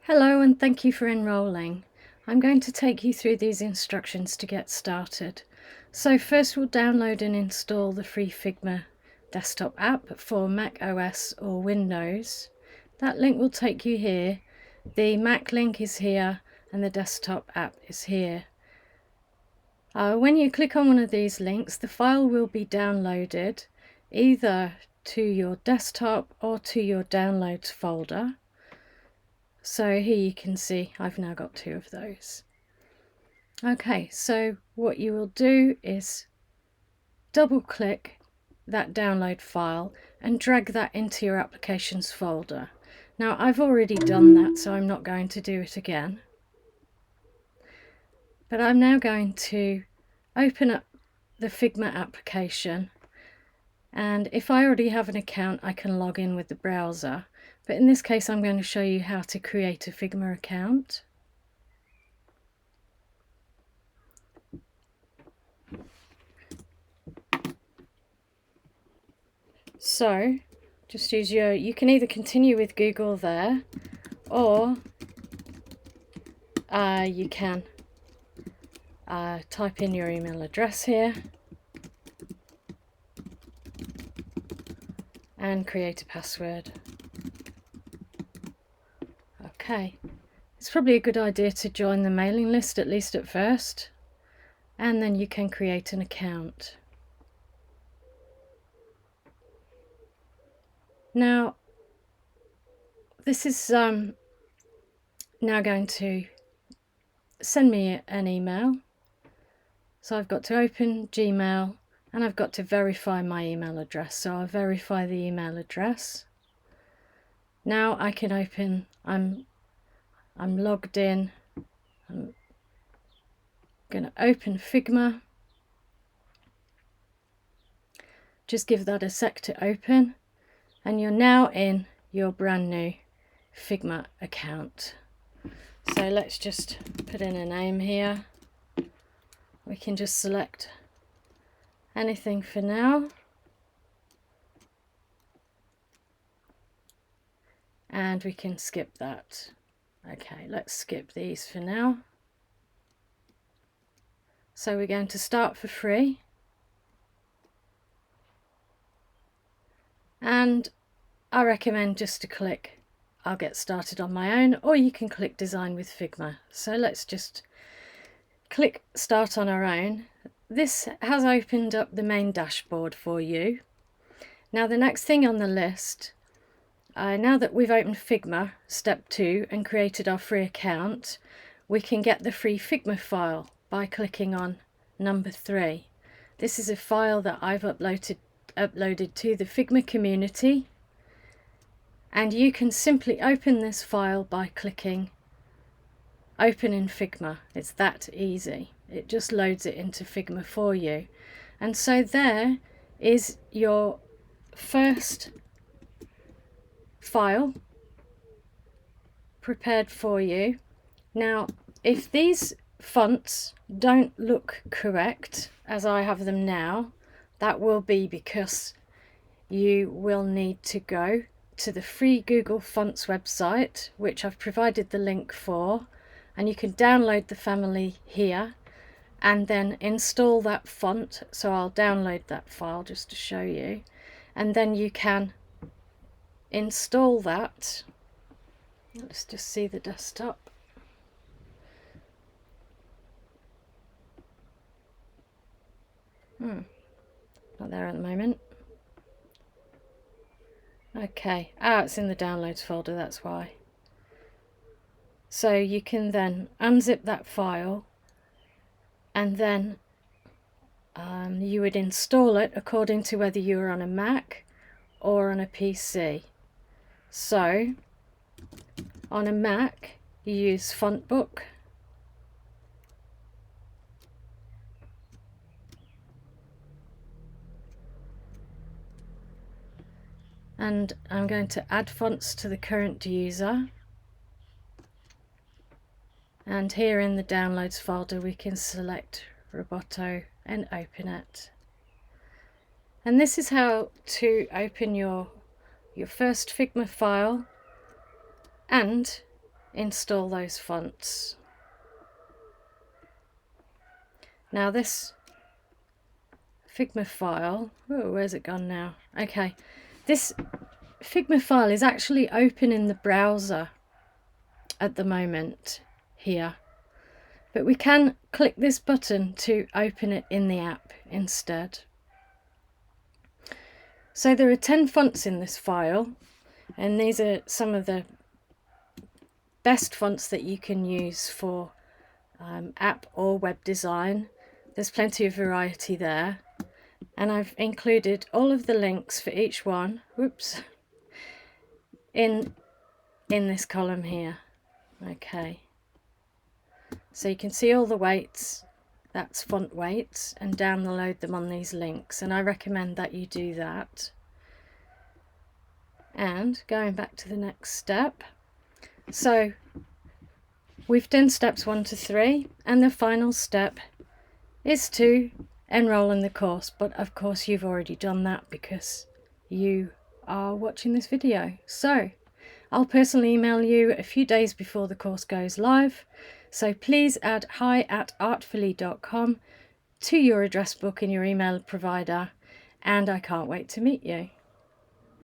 Hello and thank you for enrolling. I'm going to take you through these instructions to get started. So first we'll download and install the free Figma desktop app for Mac OS or Windows. That link will take you here. The Mac link is here and the desktop app is here. When you click on one of these links, the file will be downloaded either to your desktop or to your downloads folder. So here you can see I've now got two of those. Okay, so what you will do is double click that download file and drag that into your applications folder. Now I've already done that, so I'm not going to do it again. But I'm now going to open up the Figma application, and if I already have an account I can log in with the browser. But in this case I'm going to show you how to create a Figma account. So just use you can either continue with Google there, or you can type in your email address here and create a password. Okay, it's probably a good idea to join the mailing list, at least at first, and then you can create an account. Now this is now going to send me an email, so I've got to open Gmail and I've got to verify my email address, so I'll verify the email address. Now I can open, I'm logged in. I'm going to open Figma. Just give that a sec to open, and you're now in your brand new Figma account. So let's just put in a name here. We can just select anything for now. And we can skip that. Okay, let's skip these for now. So we're going to start for free. And I recommend just to click I'll get started on my own, or you can click design with Figma. So let's just click start on our own. This has opened up the main dashboard for you. Now the next thing on the list, now that we've opened Figma, step 2, and created our free account, we can get the free Figma file by clicking on number 3. This is a file that I've uploaded to the Figma community, and you can simply open this file by clicking open in Figma. It's that easy. It just loads it into Figma for you. And so there is your first file prepared for you. Now if these fonts don't look correct as I have them now, that will be because you will need to go to the free Google Fonts website, which I've provided the link for, and you can download the family here and then install that font. So I'll download that file just to show you, and then you can install that. Let's just see the desktop. Not there at the moment. Okay, it's in the downloads folder, that's why. So you can then unzip that file, and then you would install it according to whether you're on a Mac or on a PC. So on a Mac you use Fontbook, and I'm going to add fonts to the current user, and here in the downloads folder we can select Roboto and open it. And this is how to open your first Figma file, and install those fonts. Now this Figma file, oh, where's it gone now? Okay, this Figma file is actually open in the browser at the moment here, but we can click this button to open it in the app instead. So there are 10 fonts in this file, and these are some of the best fonts that you can use for app or web design. There's plenty of variety there, and I've included all of the links for each one, whoops, in this column here. Okay, so you can see all the weights, that's font weights, and download them on these links, and I recommend that you do that. And going back to the next step, so we've done steps 1 to 3, and the final step is to enroll in the course, but of course you've already done that because you are watching this video. So I'll personally email you a few days before the course goes live, so please add hi@artfully.com to your address book in your email provider, and I can't wait to meet you.